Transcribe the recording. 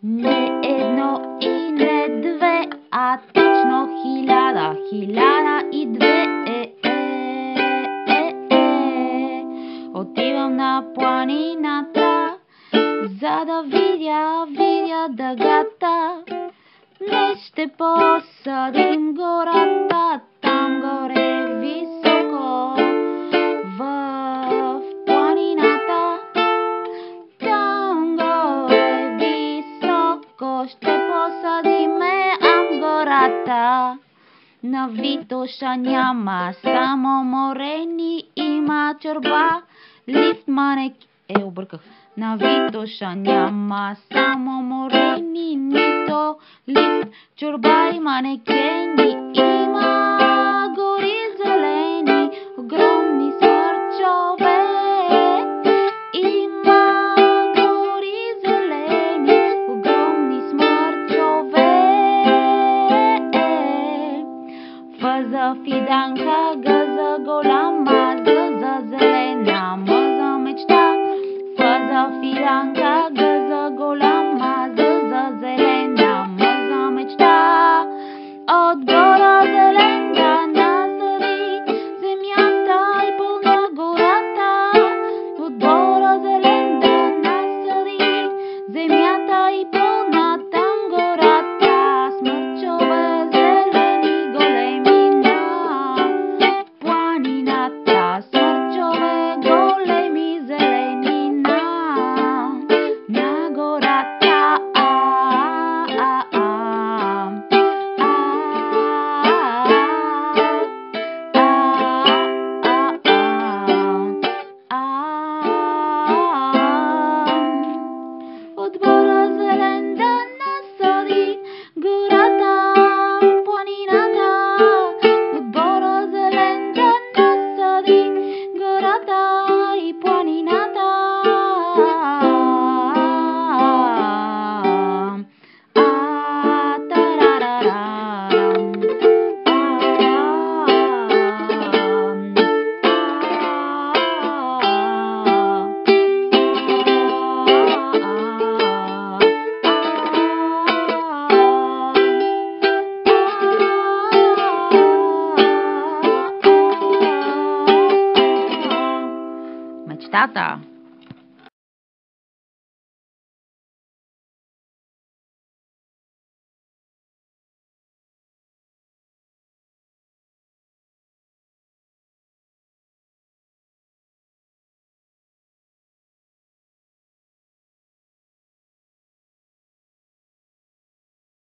Не едно и не две, а точно 1000, 1002. Отивам на планината, за да видя дъгата. Днес ще посадим гората, там горе високо, в планината. Там горе високо ще посадиме гората. На Витоша няма само морени, има чорба, лифт, обърках. На Витоша няма само морени, нито лифт, чорба и манекени. Има гори зелени, огромни смърчове. Има гори зелени, огромни смърчове. Фаза фиданка, гъза голяма, зъза зелена, мъза мечта. Фаза фиданка, гъза голяма, зъза зелена, мъза мечта. От гора зелен да насъди, земята и пълна гората. От гора зелен да насъди, земята и пълна там гората. Смърчове зелени големи на планината, смърчове големи зелени на гората. От гора зелен да насъди гората, планината. От гора зелен да насъди гората и планината. Мечтата.